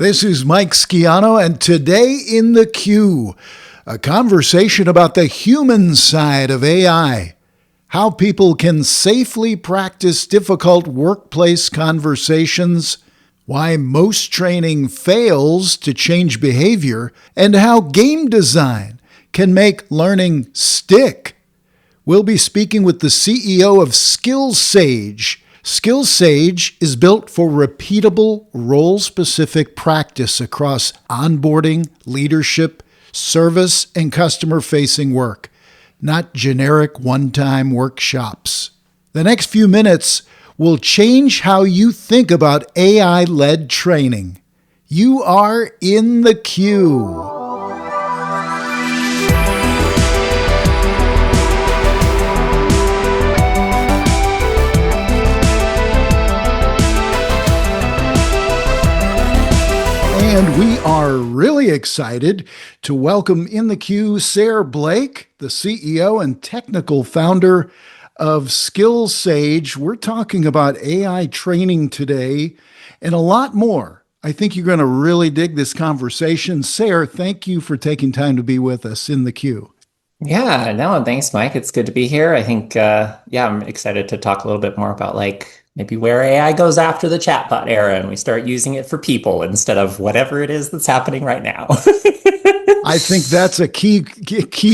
This is Mike Schiano, and today in the queue, a conversation about the human side of AI, how people can safely practice difficult workplace conversations, why most training fails to change behavior, and how game design can make learning stick. We'll be speaking with the CEO of SkillSaige. SkillSaige is built for repeatable, role-specific practice across onboarding, leadership, service, and customer-facing work, not generic one-time workshops. The next few minutes will change how you think about AI-led training. You are in the queue. And we are really excited to welcome in the queue Sayre Blake, the CEO and technical founder of SkillSaige. We're talking about AI training today and a lot more. I think you're going to really dig this conversation. Sayre, thank you for taking time to be with us in the queue. Yeah, no, thanks, Mike. It's good to be here. I think, I'm excited to talk a little bit more about maybe where AI goes after the chatbot era and we start using it for people instead of whatever it is that's happening right now. I think that's a key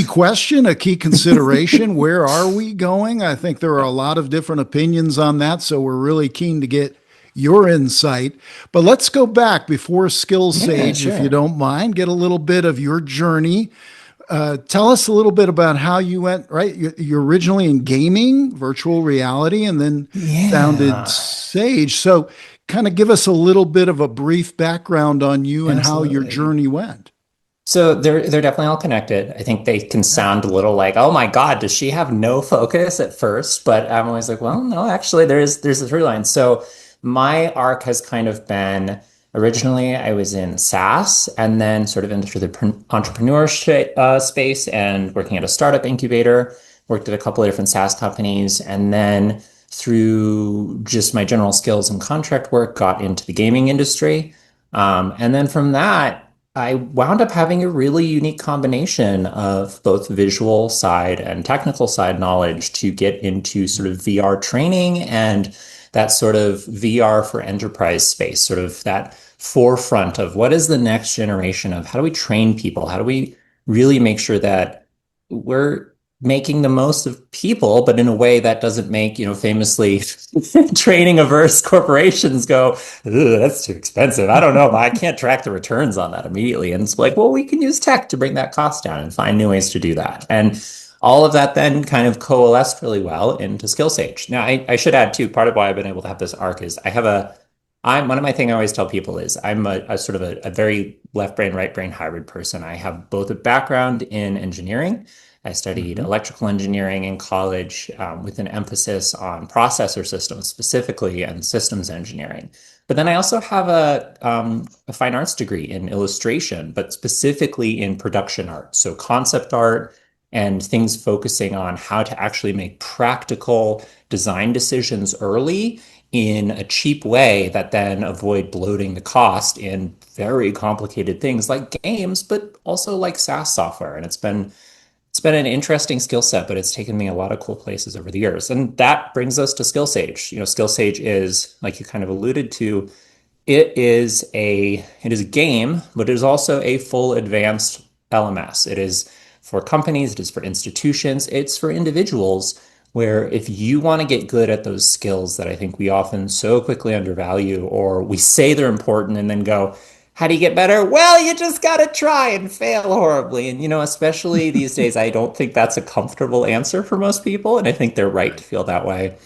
question, a key consideration. Where are we going? I think there are a lot of different opinions on that, so we're really keen to get your insight. But let's go back before SkillSaige, Sure. if you don't mind, get a little bit of your journey. Tell us a little bit about how you went, right? You're originally in gaming, virtual reality, and then founded Sage. So kind of give us a little bit of a brief background on you and how your journey went. So they're definitely all connected. I think they can sound a little like, oh my God, does she have no focus at first? But I'm always like, well, no, actually there's a through line. So my arc has kind of been originally I was in SaaS and then sort of into the entrepreneurship space and working at a startup incubator, worked at a couple of different SaaS companies, and then through just my general skills and contract work, got into the gaming industry. And then from that, I wound up having a really unique combination of both visual side and technical side knowledge to get into sort of VR training and that sort of VR for enterprise space, sort of that forefront of what is the next generation of how do we train people? How do we really make sure that we're making the most of people, but in a way that doesn't make, famously training averse corporations go, that's too expensive. I don't know, but I can't track the returns on that immediately. And it's like, well, we can use tech to bring that cost down and find new ways to do that. And all of that then kind of coalesced really well into SkillSaige. Now, I should add too, part of why I've been able to have this arc is one of my things I always tell people is I'm a sort of a very left brain, right brain hybrid person. I have both a background in engineering. I studied electrical engineering in college with an emphasis on processor systems specifically and systems engineering. But then I also have a fine arts degree in illustration, but specifically in production art. So concept art and things focusing on how to actually make practical design decisions early in a cheap way that then avoid bloating the cost in very complicated things like games, but also like SaaS software. And it's been an interesting skill set, but it's taken me a lot of cool places over the years. And that brings us to SkillSaige. SkillSaige is, like you kind of alluded to, it is a game, but it is also a full advanced LMS. It is for companies, it is for institutions, it's for individuals, where if you want to get good at those skills that I think we often so quickly undervalue, or we say they're important and then go, how do you get better? Well, you just got to try and fail horribly. And, especially these days, I don't think that's a comfortable answer for most people. And I think they're right to feel that way.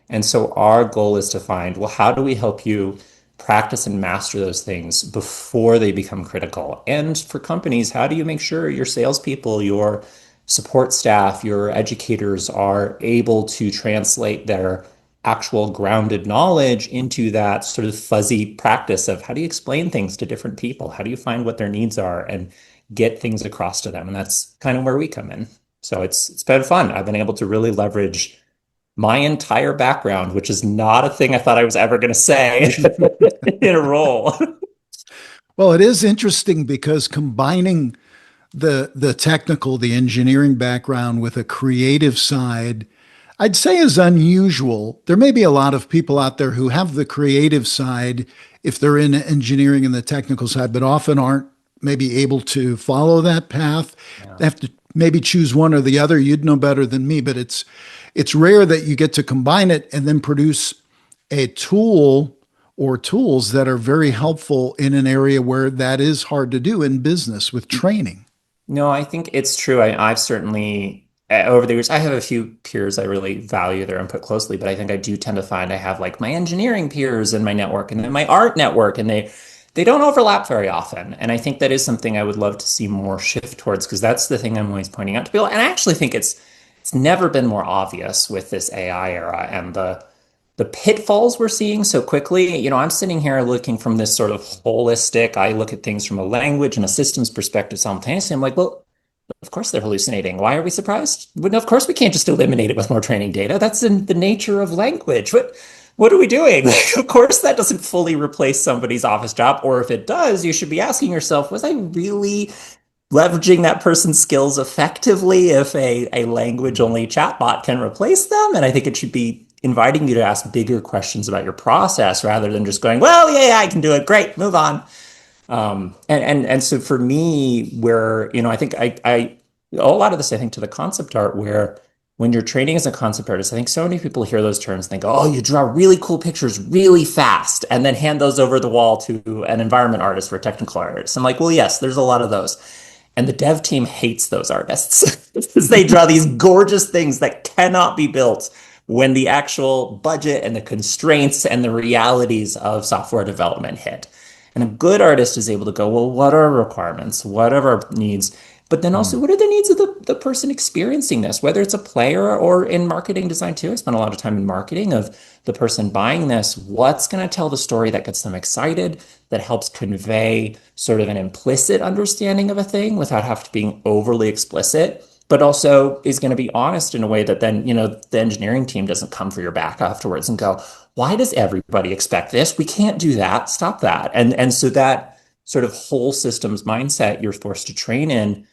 And so our goal is to find, well, how do we help you practice and master those things before they become critical? And for companies, how do you make sure your salespeople, your support staff, your educators are able to translate their actual grounded knowledge into that sort of fuzzy practice of how do you explain things to different people? How do you find what their needs are and get things across to them? And that's kind of where we come in. So it's been fun. I've been able to really leverage my entire background, which is not a thing I thought I was ever going to say in a role. Well, it is interesting because combining the technical, the engineering background with a creative side, I'd say is unusual. There may be a lot of people out there who have the creative side if they're in engineering and the technical side, but often aren't maybe able to follow that path. Yeah. They have to maybe choose one or the other. You'd know better than me, but it's rare that you get to combine it and then produce a tool or tools that are very helpful in an area where that is hard to do in business with training. No, I think it's true. I've certainly, over the years, I have a few peers I really value their input closely, but I think I do tend to find I have like my engineering peers in my network and then my art network, and they don't overlap very often. And I think that is something I would love to see more shift towards, because that's the thing I'm always pointing out to people. And I actually think it's never been more obvious with this AI era and the pitfalls we're seeing so quickly. I'm sitting here looking from this sort of holistic, I look at things from a language and a systems perspective simultaneously. I'm like, well, of course they're hallucinating. Why are we surprised? Well, of course we can't just eliminate it with more training data. That's in the nature of language. What are we doing? Of course that doesn't fully replace somebody's office job. Or if it does, you should be asking yourself, was I really leveraging that person's skills effectively if a language only chatbot can replace them? And I think it should be inviting you to ask bigger questions about your process rather than just going, well, yeah, I can do it. Great, move on. And so for me, where, I think I owe a lot of this, I think, to the concept art, where when you're training as a concept artist, I think so many people hear those terms and think, oh, you draw really cool pictures really fast and then hand those over the wall to an environment artist or a technical artist. I'm like, well, yes, there's a lot of those. And the dev team hates those artists because they draw these gorgeous things that cannot be built when the actual budget and the constraints and the realities of software development hit. And a good artist is able to go, well, what are our requirements? What are our needs? But then also, what are the needs of the person experiencing this, whether it's a player or in marketing design too? I spent a lot of time in marketing of the person buying this. What's going to tell the story that gets them excited, that helps convey sort of an implicit understanding of a thing without having to being overly explicit, but also is going to be honest in a way that then, the engineering team doesn't come for your back afterwards and go, why does everybody expect this? We can't do that. Stop that. And so that sort of whole systems mindset you're forced to train in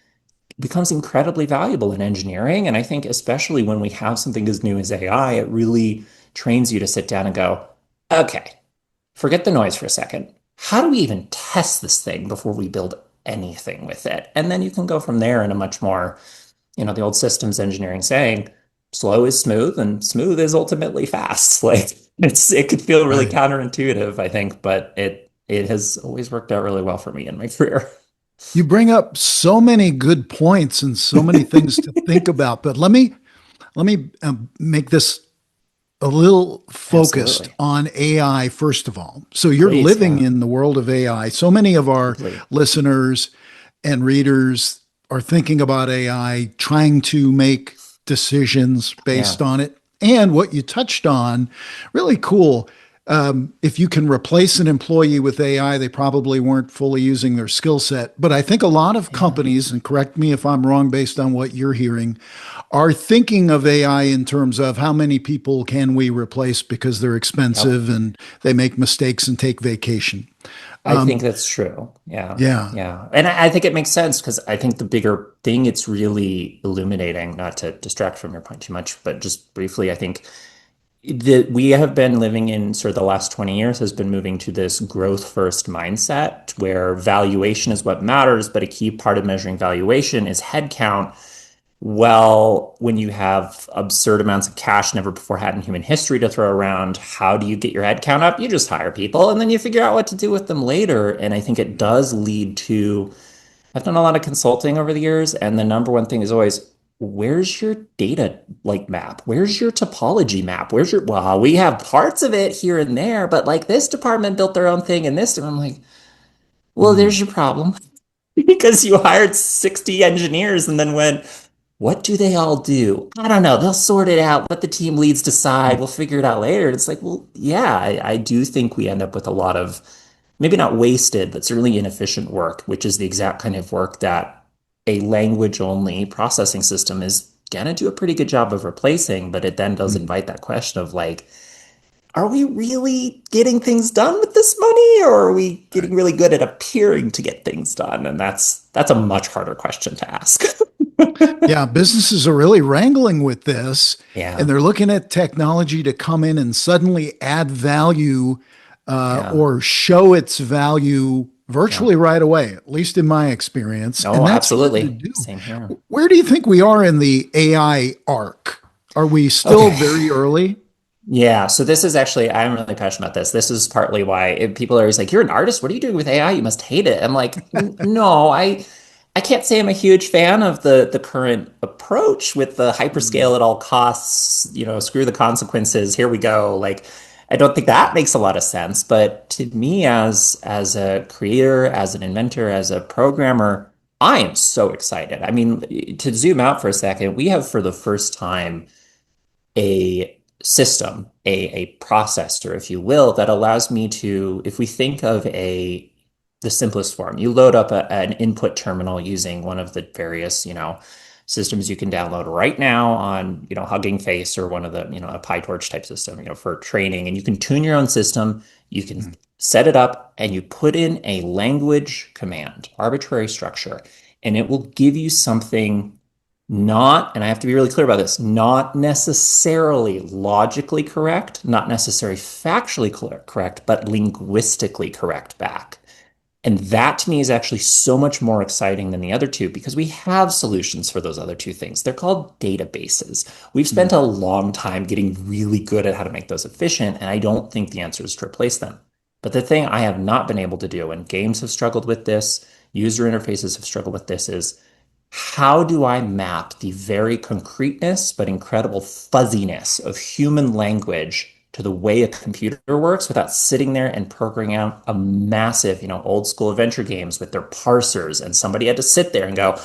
becomes incredibly valuable in engineering. And I think especially when we have something as new as AI, it really trains you to sit down and go, okay, forget the noise for a second. How do we even test this thing before we build anything with it? And then you can go from there in a much more, the old systems engineering saying, slow is smooth and smooth is ultimately fast. Like it could feel really Right. counterintuitive, I think, but it has always worked out really well for me in my career. You bring up so many good points and so many things to think about, but let me make this a little focused Absolutely. on AI first of all. So you're Please, living yeah, in the world of AI. So many of our complete. listeners and readers are thinking about AI, trying to make decisions Yeah. based on it. And what you touched on, really cool. If you can replace an employee with AI, they probably weren't fully using their skill set. But I think a lot of Yeah. companies, and correct me if I'm wrong based on what you're hearing, are thinking of AI in terms of how many people can we replace because they're Yep. expensive and they make mistakes and take vacation. I think that's true. Yeah. Yeah. Yeah. And I think it makes sense because I think the bigger thing it's really illuminating, not to distract from your point too much, but just briefly, I think that we have been living in sort of the last 20 years has been moving to this growth first mindset where valuation is what matters, but a key part of measuring valuation is headcount. Well, when you have absurd amounts of cash never before had in human history to throw around, how do you get your head count up? You just hire people and then you figure out what to do with them later. And I think it does lead to, I've done a lot of consulting over the years, and the number one thing is always, where's your data like map? Where's your topology map? Well, we have parts of it here and there, but like this department built their own thing and this, and I'm like, well, there's Mm. your problem because you hired 60 engineers and then went, what do they all do? I don't know. They'll sort it out. Let the team leads decide. We'll figure it out later. It's like, well, yeah, I do think we end up with a lot of maybe not wasted, but certainly inefficient work, which is the exact kind of work that a language only processing system is going to do a pretty good job of replacing. But it then does Mm. invite that question of like, are we really getting things done with this money, or are we Right. getting really good at appearing to get things done? And that's a much harder question to ask. Yeah, businesses are really wrangling with this, and Yeah, they're looking at technology to come in and suddenly add value yeah, or show its value yeah. virtually right away, at least in my experience. And Oh, that's hard to absolutely. do. Same here. Where do you think we are in the AI arc? Are we still Okay. very early? Yeah, so this is actually, I'm really passionate about this. This is partly why people are always like, "You're an artist. What are you doing with AI? You must hate it." I'm like, No, I can't say I'm a huge fan of the current approach with the hyperscale at all costs, screw the consequences, here we go. Like, I don't think that makes a lot of sense. But to me, as a creator, as an inventor, as a programmer, I am so excited. I mean, to zoom out for a second, we have for the first time a system, a processor, if you will, that allows me to, if we think of the simplest form, you load up an input terminal using one of the various, systems you can download right now on, Hugging Face or one of the, a PyTorch type system, for training, and you can tune your own system. You can set it up and you put in a language command, arbitrary structure, and it will give you something not, and I have to be really clear about this, not necessarily logically correct, not necessarily factually correct, but linguistically correct back. And that to me is actually so much more exciting than the other two because we have solutions for those other two things. They're called databases. We've spent a long time getting really good at how to make those efficient, and I don't think the answer is to replace them. But the thing I have not been able to do, and games have struggled with this, user interfaces have struggled with this, is how do I map the very concreteness but incredible fuzziness of human language to the way a computer works without sitting there and programming out a massive, old school adventure games with their parsers, and somebody had to sit there and go,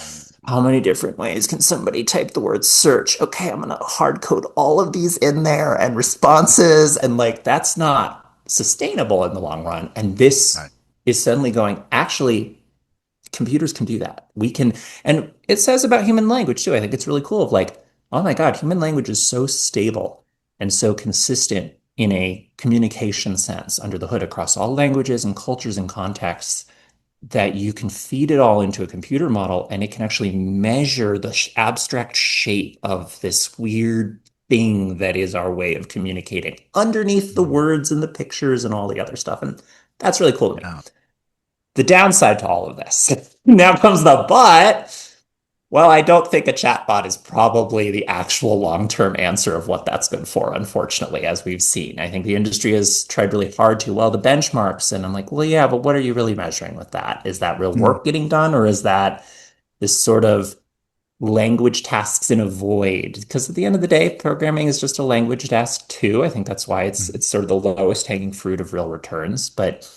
how many different ways can somebody type the word search? Okay, I'm gonna hard code all of these in there and responses, and like that's not sustainable in the long run. And this Right. is suddenly going, actually, computers can do that. We can, and it says about human language too. I think it's really cool of like, oh my God, human language is so stable and so consistent in a communication sense under the hood across all languages and cultures and contexts that you can feed it all into a computer model and it can actually measure the abstract shape of this weird thing that is our way of communicating underneath the words and the pictures and all the other stuff. And that's really cool to me. Yeah. The downside to all of this, now comes the but. Well, I don't think a chatbot is probably the actual long-term answer of what that's good for, unfortunately, as we've seen. I think the industry has tried really hard to, well, the benchmarks, and I'm like, well, yeah, but what are you really measuring with that? Is that real Mm. work getting done, or is that this sort of language tasks in a void? Because at the end of the day, programming is just a language task too. I think that's why Mm. it's sort of the lowest hanging fruit of real returns, but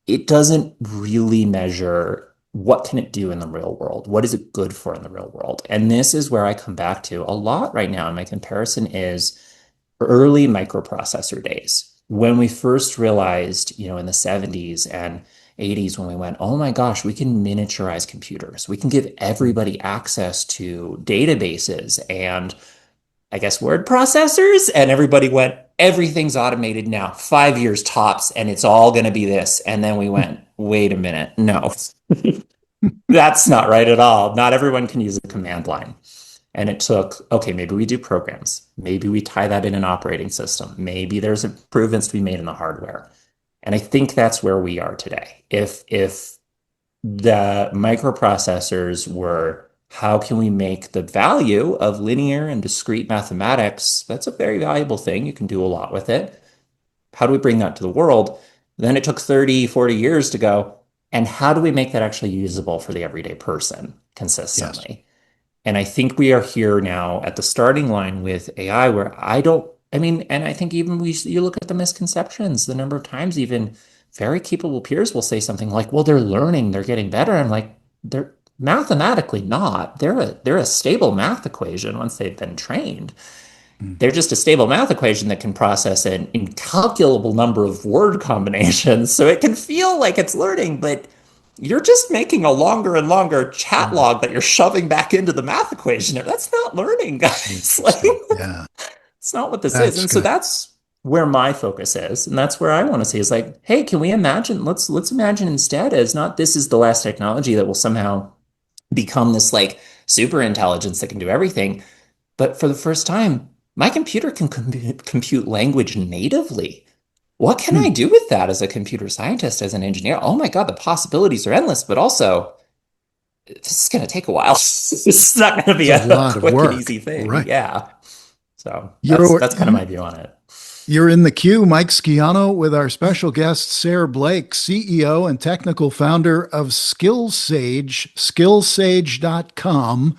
it doesn't really measure what can it do in the real world? What is it good for in the real world? And this is where I come back to a lot right now. And my comparison is early microprocessor days. When we first realized, in the 70s and 80s, when we went, oh my gosh, we can miniaturize computers. We can give Mm. everybody access to databases and I guess, word processors. And everybody went, everything's automated now, 5 years tops, and it's all going to be this. And then we went, wait a minute. No, that's not right at all. Not everyone can use a command line. And it took, okay, maybe we do programs. Maybe we tie that in an operating system. Maybe there's improvements to be made in the hardware. And I think that's where we are today. If the microprocessors were how can we make the value of linear and discrete mathematics? That's a very valuable thing. You can do a lot with it. How do we bring that to the world? Then it took 30, 40 years to go. And how do we make that actually usable for the everyday person Yes. consistently? And I think we are here now at the starting line with AI where I mean, and I think even you look at the misconceptions, the number of times even very capable peers will say something like, well, they're learning, they're getting better. I'm like, they're mathematically not. They're a stable math equation once they've been trained. Mm. They're just a stable math equation that can process an incalculable number of word combinations. So it can feel like it's learning, but you're just making a longer and longer chat Yeah. log that you're shoving back into the math equation. That's not learning, guys. Like, Interesting. Yeah. it's not what this is. That's And so good. that's where my focus is, and that's where I want to see is like, hey, can we imagine? Let's imagine instead as not this is the last technology that will somehow become this like super intelligence that can do everything. But for the first time, my computer can compute language natively. What can I Hmm. do with that as a computer scientist, as an engineer? Oh my God, the possibilities are endless, but also this is going to take a while. This is not going to It's be a a lot of quick and work. easy thing. Right. Yeah. So You're that's kind of my view on it. you're in the queue, Mike Sciano, with our special guest, Sayre Blake, CEO and technical founder of SkillSaige, skillsage.com.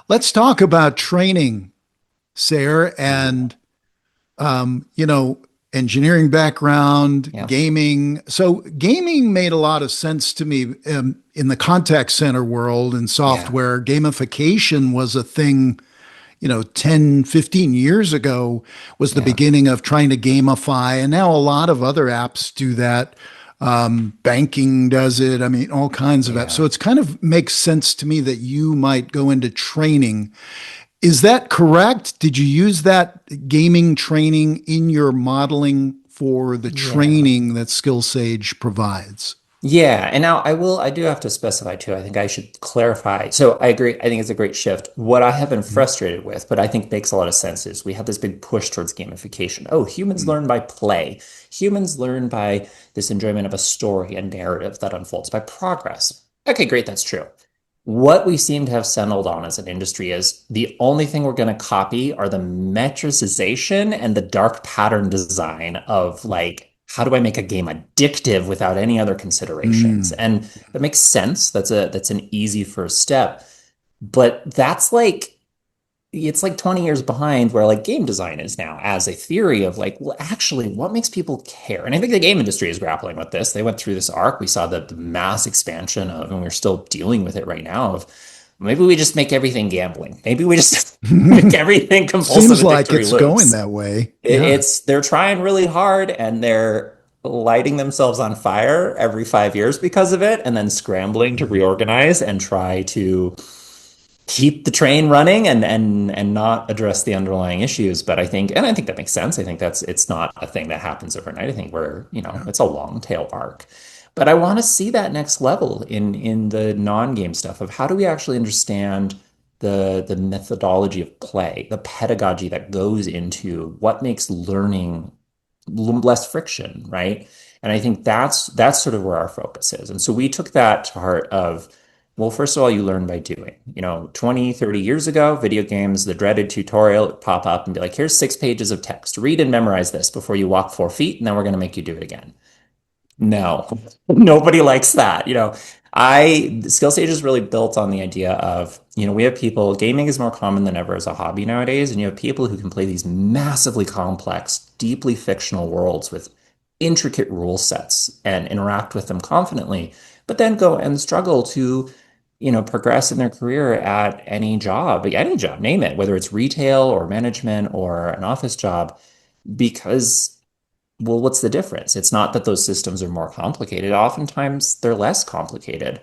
Let's talk about training, Sayre, Ooh. and you know, engineering background, Yeah. gaming. So gaming made a lot of sense to me in the contact center world and Yeah. software. Gamification was a thing, 10, 15 years ago was the Yeah. beginning of trying to gamify. And now a lot of other apps do that. Banking does it. I mean, all kinds of apps. So Yeah. it's kind of makes sense to me that you might go into training. Is that correct? Did you use that gaming training in your modeling for the Yeah. training that SkillSage provides? Yeah, and now I do have to specify too. I think I should clarify. So I agree. I think it's a great shift. What I have been frustrated with, but I think makes a lot of sense, is we have this big push towards gamification. Oh, humans learn by play. Humans learn by this enjoyment of a story and narrative that unfolds by progress. Okay, great, that's true. What we seem to have settled on as an industry is the only thing we're going to copy are the metricization and the dark pattern design of like, how do I make a game addictive without any other considerations? Mm. And that makes sense. That's an easy first step. But that's like it's like 20 years behind where like game design is now as a theory of like, well, actually, what makes people care? And I think the game industry is grappling with this. They went through this arc. We saw the mass expansion of, and we're still dealing with it right now, of maybe we just make everything gambling. Maybe we just make everything compulsive Seems like addictory it's going loops. that way. Yeah. They're trying really hard and they're lighting themselves on fire every 5 years because of it, and then scrambling to reorganize and try to keep the train running and not address the underlying issues. But I think that makes sense. I think it's not a thing that happens overnight. I think Yeah. it's a long tail arc. But I want to see that next level in the non-game stuff of how do we actually understand the methodology of play, the pedagogy that goes into what makes learning less friction, right? And I think that's sort of where our focus is. And so we took that to heart of, well, first of all, you learn by doing. 20, 30 years ago, video games, the dreaded tutorial would pop up and be like, here's 6 pages of text. Read and memorize this before you walk 4 feet, and then we're going to make you do it again. No, nobody likes that. SkillSage is really built on the idea of, we have people, gaming is more common than ever as a hobby nowadays, and you have people who can play these massively complex, deeply fictional worlds with intricate rule sets and interact with them confidently, but then go and struggle to, progress in their career at any job, name it, whether it's retail or management or an office job, because well, what's the difference? It's not that those systems are more complicated. Oftentimes they're less complicated,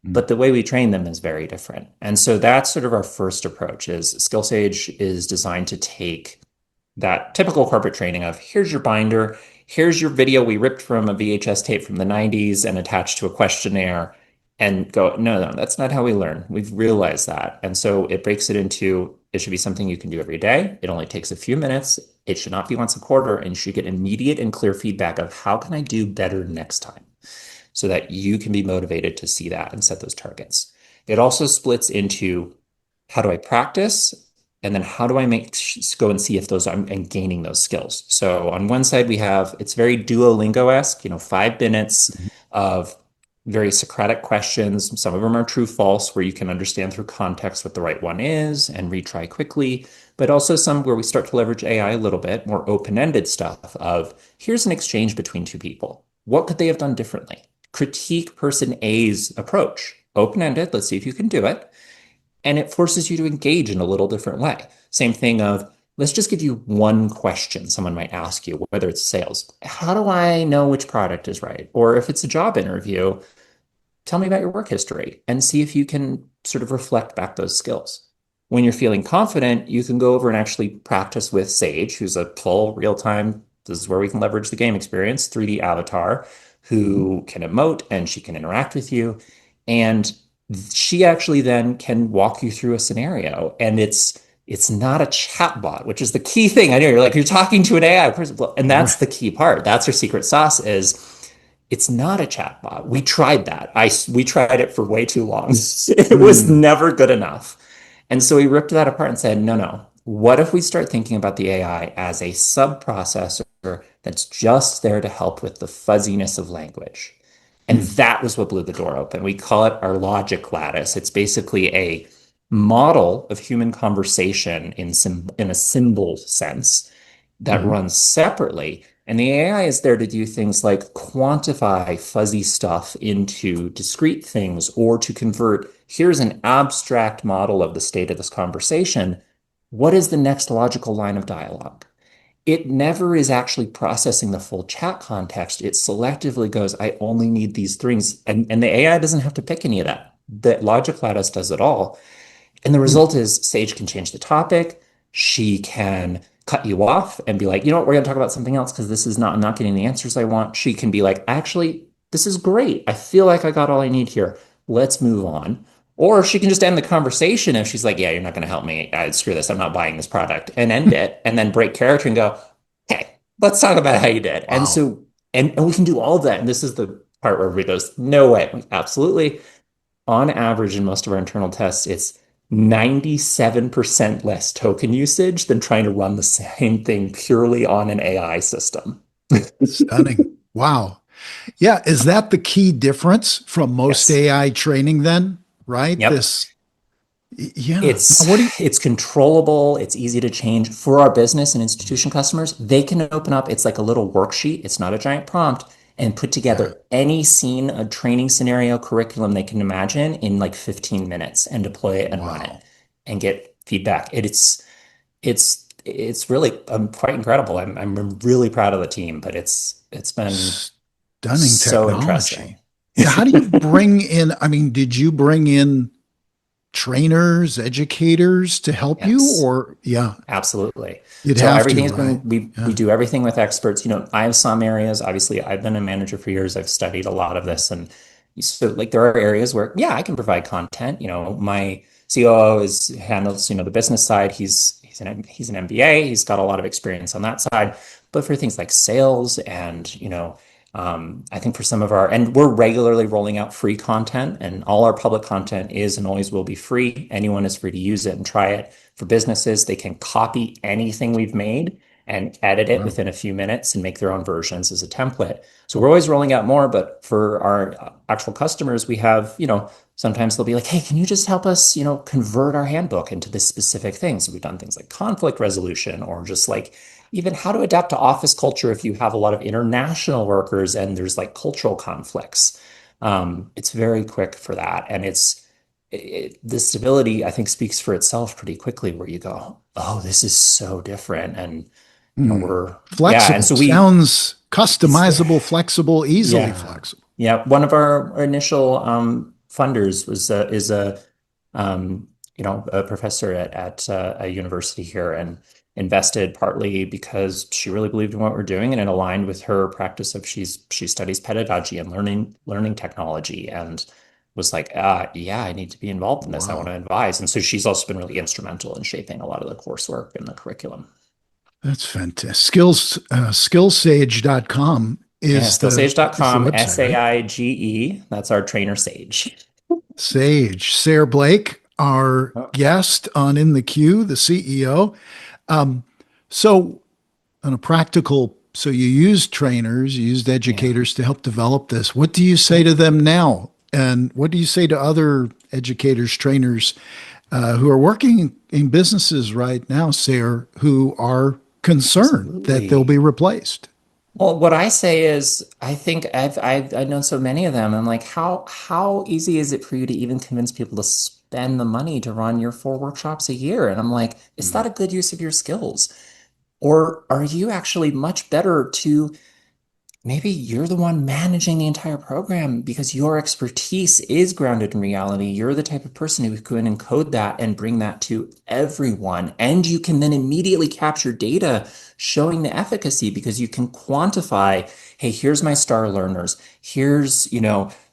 Mm. but the way we train them is very different. And so that's sort of our first approach is SkillSage is designed to take that typical corporate training of here's your binder, here's your video we ripped from a VHS tape from the 90s and attached to a questionnaire and go, no, no, that's not how we learn. We've realized that. And so it breaks it into it should be something you can do every day. It only takes a few minutes. It should not be once a quarter, and you should get immediate and clear feedback of how can I do better next time so that you can be motivated to see that and set those targets. It also splits into how do I practice? And then how do I go and see if I'm gaining those skills? So on one side, it's very Duolingo-esque, 5 minutes of very Socratic questions. Some of them are true, false, where you can understand through context what the right one is and retry quickly, but also some where we start to leverage AI a little bit, more open-ended stuff of here's an exchange between two people. What could they have done differently? Critique person A's approach. Open-ended, let's see if you can do it, and it forces you to engage in a little different way. Same thing of, let's just give you one question someone might ask you, whether it's sales. How do I know which product is right? Or if it's a job interview, tell me about your work history and see if you can sort of reflect back those skills. When you're feeling confident, you can go over and actually practice with Sage, who's a full real-time This is where we can leverage the game experience, 3D avatar Mhm. who can emote and she can interact with you. And she actually then can walk you through a scenario. And it's not a chatbot, which is the key thing. I know you're like, you're talking to an AI person. And that's Right. the key part. That's her secret sauce is it's not a chatbot. We tried that. We tried it for way too long. It was Mm. never good enough. And so we ripped that apart and said, no, no. What if we start thinking about the AI as a sub-processor that's just there to help with the fuzziness of language? And Mm. that was what blew the door open. We call it our logic lattice. It's basically a model of human conversation in a symbol sense that Mhm. runs separately. And the AI is there to do things like quantify fuzzy stuff into discrete things or to convert, here's an abstract model of the state of this conversation. What is the next logical line of dialogue? It never is actually processing the full chat context. It selectively goes, I only need these things. And the AI doesn't have to pick any of that. The logic lattice does it all. And the Mm. result is Sage can change the topic. She can cut you off and be like, you know what, we're going to talk about something else because this is not, I'm not getting the answers I want. She can be like, actually, this is great. I feel like I got all I need here. Let's move on. Or she can just end the conversation if she's like, yeah, you're not going to help me. Screw this. I'm not buying this product and end it and then break character and go, hey, let's talk about how you did. And Wow. so, and we can do all of that. And this is the part where everybody goes, no way. Absolutely. On average, in most of our internal tests, it's 97% less token usage than trying to run the same thing purely on an AI system. Stunning. Wow. Yeah. Is that the key difference from most Yes. AI training then? Right? Yep. Yeah. Now, It's what do you, it's controllable, it's easy to change for our business and institution customers. They can open up, it's like a little worksheet, it's not a giant prompt, and put yeah. together any scene, a training scenario, curriculum they can imagine in like 15 minutes and deploy it and run it Wow. and get feedback. It's really quite incredible. I'm really proud of the team, but it's been Stunning so interesting. technology. Yeah. How do you bring in? I mean, did you bring in trainers, educators to help you? Yes. Or, yeah, Absolutely. you'd So have to, everything's right? been we Yeah. do everything with experts. You know, I have some areas, obviously I've been a manager for years. I've studied a lot of this and so like there are areas where yeah, I can provide content. You know, my COO is handles, you know, the business side. He's an MBA. He's got a lot of experience on that side. But for things like sales and, you know, I think for some of our, and we're regularly rolling out free content, and all our public content is and always will be free. Anyone is free to use it and try it. For businesses, they can copy anything we've made and edit it Wow. within a few minutes and make their own versions as a template. So we're always rolling out more, but for our actual customers, we have, you know, sometimes they'll be like, hey, can you just help us, you know, convert our handbook into this specific thing? So we've done things like conflict resolution or just like even how to adapt to office culture if you have a lot of international workers and there's like cultural conflicts. It's very quick for that. And the stability, I think, speaks for itself pretty quickly where you go, oh, this is so different. And, you know, Hmm. yeah. And Flexible. so Sounds it's very, customizable, flexible, easily yeah. flexible. Yeah. One of our initial funders is you know, a professor at a university here and invested partly because she really believed in what we're doing and it aligned with her practice of she studies pedagogy and learning technology and was like, yeah, I need to be involved in this. I want Wow. to advise. And so she's also been really instrumental in shaping a lot of the coursework and the curriculum. That's fantastic. SkillSaige.com Yeah, is the skillsage.com, website, right? SAIGE. That's our trainer Sage. Sage. Sayre Blake, our Oh, guest on In the Queue, the CEO. Um, so, on a practical, so you used trainers, you used yeah. educators to help develop this. What do you say Yep. to them now? And what do you say to other educators, trainers who are working in businesses right now, Sayre, who are concerned that they'll be Absolutely. replaced? Well, what I say is, I think I've known so many of them. I'm like, how easy is it for you to even convince people to spend the money to run your 4 workshops a year? And I'm like, is that Mm. a good use of your skills? Or are you actually much better to maybe you're the one managing the entire program because your expertise is grounded in reality. You're the type of person who can encode that and bring that to everyone. And you can then immediately capture data showing the efficacy because you can quantify, hey, here's my star learners. Here's,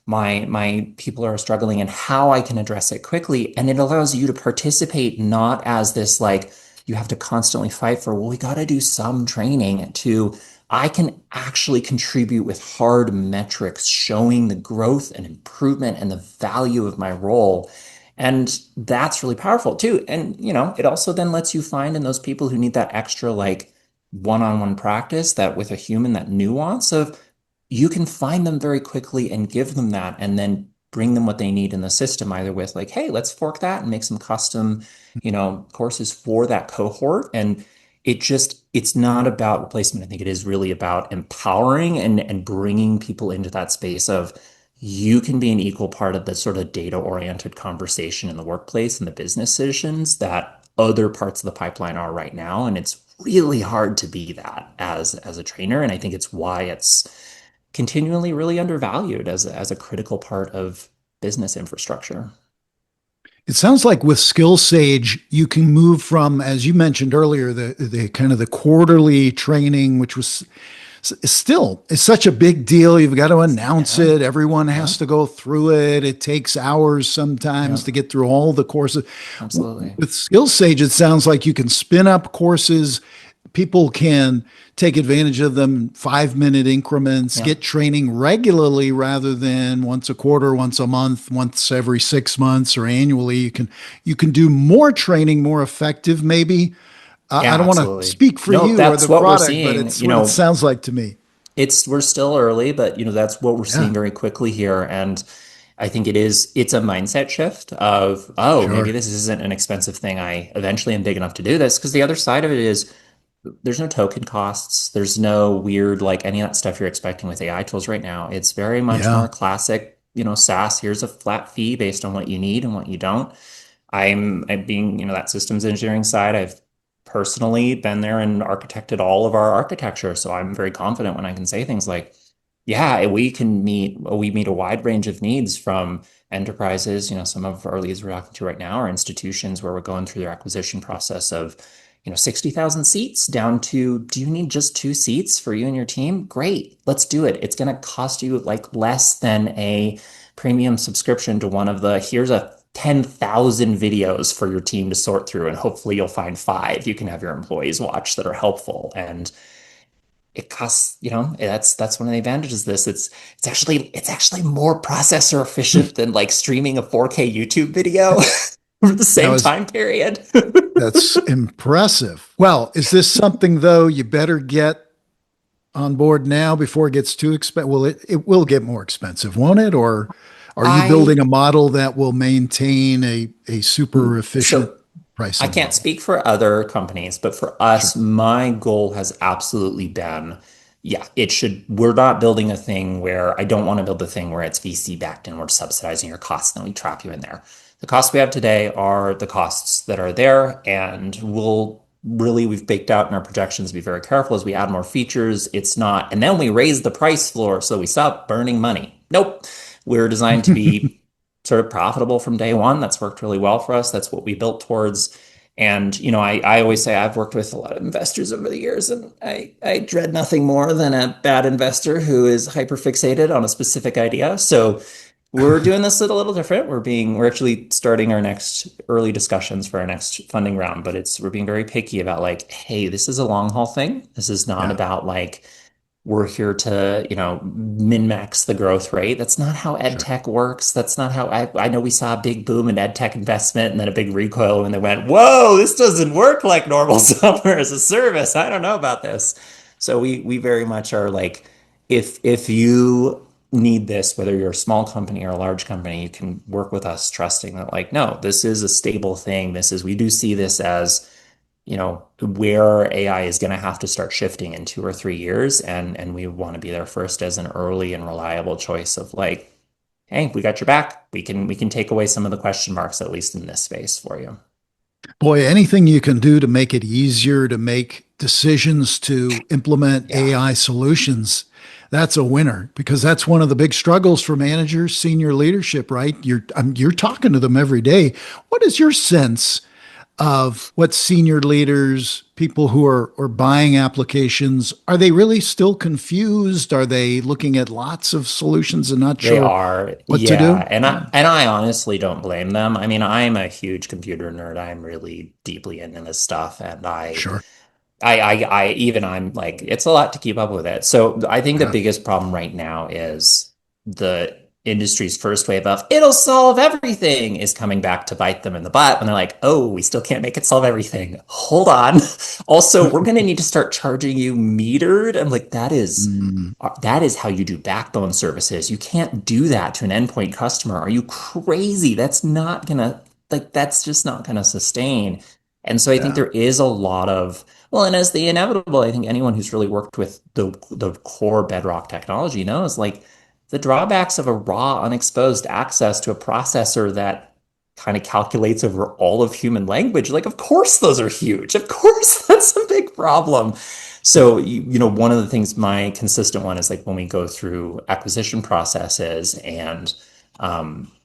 my people are struggling and how I can address it quickly. And it allows you to participate not as this like you have to constantly fight for, well, we got to do some training to I can actually contribute with hard metrics showing the growth and improvement and the value of my role. And that's really powerful too. And, it also then lets you find in those people who need that extra like one-on-one practice, that with a human, that nuance of you can find them very quickly and give them that and then bring them what they need in the system, either with like, hey, let's fork that and make some custom, courses for that cohort. And it's not about replacement. I think it is really about empowering and bringing people into that space of you can be an equal part of the sort of data-oriented conversation in the workplace and the business decisions that other parts of the pipeline are right now. And it's really hard to be that as a trainer. And I think it's why it's continually really undervalued as a critical part of business infrastructure. It sounds like with SkillSaige, you can move from, as you mentioned earlier, the kind of the quarterly training, which was still it's such a big deal. You've got to announce Yeah. it. Everyone Yeah. has to go through it. It takes hours sometimes Yeah. to get through all the courses. Absolutely. With SkillSaige, it sounds like you can spin up courses. People can take advantage of them 5 minute increments, Yeah. get training regularly rather than once a quarter, once a month, once every 6 months or annually. You can do more training more effective, maybe. I Yeah, don't want to absolutely. speak for No, you or the that's what we're product, but seeing. it's what it sounds like to me. We're still early, but that's what we're seeing Yeah, very quickly here. And I think it's a mindset shift of, oh, maybe sure. this isn't an expensive thing. I eventually am big enough to do this. Because the other side of it is there's no token costs. There's no weird, like any of that stuff you're expecting with AI tools right now. It's very much Yeah. more classic, SaaS. Here's a flat fee based on what you need and what you don't. I'm being, that systems engineering side. I've personally been there and architected all of our architecture. So I'm very confident when I can say things like, yeah, we meet a wide range of needs from enterprises, some of our leads we're talking to right now are institutions where we're going through their acquisition process of, 60,000 seats down to, do you need just 2 seats for you and your team? Great, let's do it. It's going to cost you like less than a premium subscription to one of the, here's a 10,000 videos for your team to sort through, and hopefully you'll find five you can have your employees watch that are helpful. And it costs, that's one of the advantages of this. It's actually more processor efficient than like streaming a 4K YouTube video for the Now same is time period. that's impressive. Well, is this something though you better get on board now before it gets too expensive? Well, it will get more expensive, won't it? Or are you building I a model that will maintain a super efficient so I pricing can't model? speak for other companies, but for Sure. us, my goal has absolutely been, yeah, we're not building a thing where I don't want to build a thing where it's VC backed and we're subsidizing your costs and then we trap you in there. The costs we have today are the costs that are there, and we've baked out in our projections to be very careful as we add more features. It's not, and then we raise the price floor so we stop burning money. Nope. We're designed to be sort of profitable from day one. That's worked really well for us. That's what we built towards. And, I always say I've worked with a lot of investors over the years, and I dread nothing more than a bad investor who is hyper fixated on a specific idea. So we're doing this a little different. We're actually starting our next early discussions for our next funding round, but we're being very picky about like, hey, this is a long haul thing. This is not Yeah, about like we're here to, min max the growth rate. That's not how ed sure. tech works. That's not how I know we saw a big boom in ed tech investment and then a big recoil when they went, whoa, this doesn't work like normal software as a service. I don't know about this. So we very much are like, if you need this, whether you're a small company or a large company, you can work with us trusting that like, no, this is a stable thing. We do see this as where AI is going to have to start shifting in 2 or 3 years. And we want to be there first as an early and reliable choice of like, hey, we got your back. We can take away some of the question marks, at least in this space for you. Boy, anything you can do to make it easier to make decisions to implement Yeah, AI solutions, that's a winner because that's one of the big struggles for managers, senior leadership, right? You're talking to them every day. What is your sense of what senior leaders, people who are buying applications, are they really still confused? Are they looking at lots of solutions and not they sure are. what to Yeah, do? and Yeah, I honestly don't blame them. I mean, I'm a huge computer nerd. I'm really deeply into this stuff, and sure. I'm like, it's a lot to keep up with it. So I think the Yeah. biggest problem right now is the industry's first wave of it'll solve everything is coming back to bite them in the butt. And they're like, oh, we still can't make it solve everything. Hold on. Also, we're going to need to start charging you metered. I'm like, Mm, that is how you do backbone services. You can't do that to an endpoint customer. Are you crazy? That's just not gonna sustain. And so I think yeah. there is a lot of, well, and as the inevitable, I think anyone who's really worked with the core bedrock technology knows like the drawbacks of a raw, unexposed access to a processor that kind of calculates over all of human language. Like, of course, those are huge. Of course, that's a big problem. So, one of the things, my consistent one is like when we go through acquisition processes and,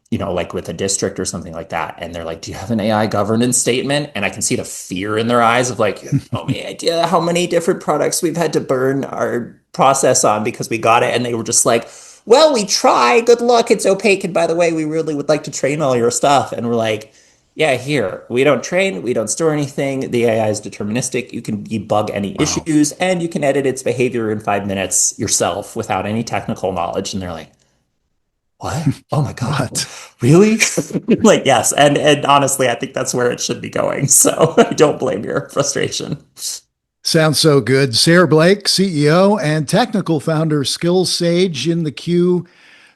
like with a district or something like that, and they're like, do you have an AI governance statement? And I can see the fear in their eyes of like, you have no idea how many different products we've had to burn our process on because we got it. And they were just like, well, we try. Good luck. It's opaque. And by the way, we really would like to train all your stuff. And we're like, yeah, here, we don't train, we don't store anything. The AI is deterministic. You can debug any Wow. issues and you can edit its behavior in 5 minutes yourself without any technical knowledge. And they're like, what? Oh my God, What? really? Like, yes. And honestly, I think that's where it should be going. So I don't blame your frustration. Sounds so good. Sayre Blake, CEO and technical founder, SkillSaige in the queue.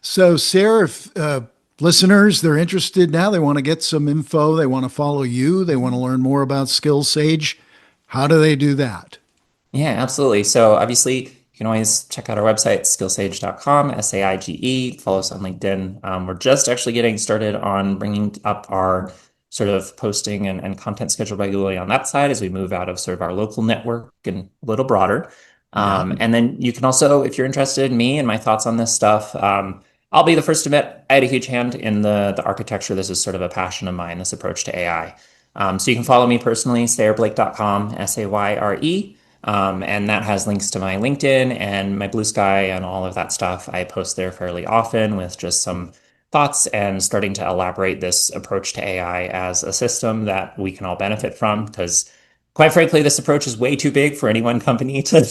So, Sayre, if listeners, they're interested now, they want to get some info, they want to follow you, they want to learn more about SkillSaige. How do they do that? Yeah, absolutely. So obviously, you can always check out our website, skillsage.com, SAIGE. Follow us on LinkedIn. We're just actually getting started on bringing up our sort of posting and content schedule regularly on that side as we move out of sort of our local network and a little broader. Yeah. And then you can also, if you're interested in me and my thoughts on this stuff, I'll be the first to admit I had a huge hand in the architecture. This is sort of a passion of mine, this approach to AI. So you can follow me personally, sayreblake.com, SAYRE. And that has links to my LinkedIn and my Blue Sky and all of that stuff. I post there fairly often with just some thoughts and starting to elaborate this approach to AI as a system that we can all benefit from. Because quite frankly, this approach is way too big for any one company to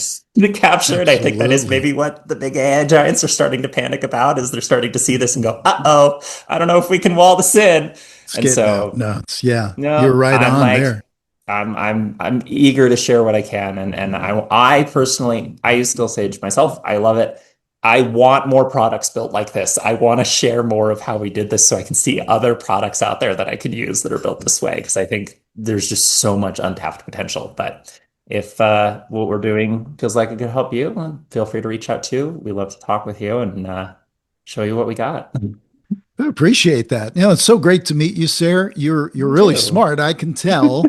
capture. And I think that is Absolutely. maybe what the big AI giants are starting to panic about is they're starting to see this and go, uh-oh, I don't know if we can wall this in. It's And getting out so nuts. Yeah. You're no, right I'm on like, there. I'm eager to share what I can, and I personally I use SkillSage myself. I love it. I want more products built like this. I want to share more of how we did this so I can see other products out there that I can use that are built this way because I think there's just so much untapped potential. But if what we're doing feels like it could help you, well, feel free to reach out too. We love to talk with you and show you what we got. I appreciate that. It's so great to meet you, Sayre. You're You really too. smart. I can tell.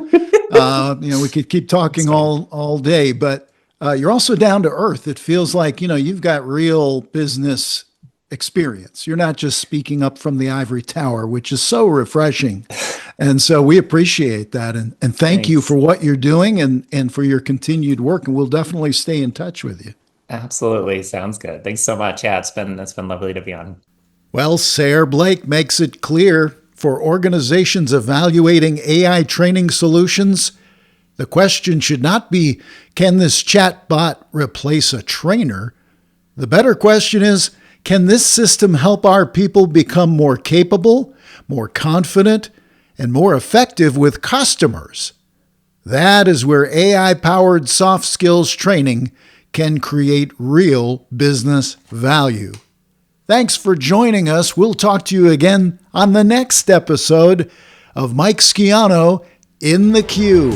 We could keep It's talking fine. all day, but you're also down to earth. It feels like you've got real business experience. You're not just speaking up from the ivory tower, which is so refreshing. And so we appreciate that, and thank you for Thanks. what you're doing and for your continued work. And we'll definitely stay in touch with you. Absolutely. Sounds good. Thanks so much. Yeah, it's been lovely to be on. Well, Sayre Blake makes it clear for organizations evaluating AI training solutions, the question should not be, can this chatbot replace a trainer? The better question is, can this system help our people become more capable, more confident, and more effective with customers? That is where AI powered soft skills training can create real business value. Thanks for joining us. We'll talk to you again on the next episode of Mike Schiano in the Queue.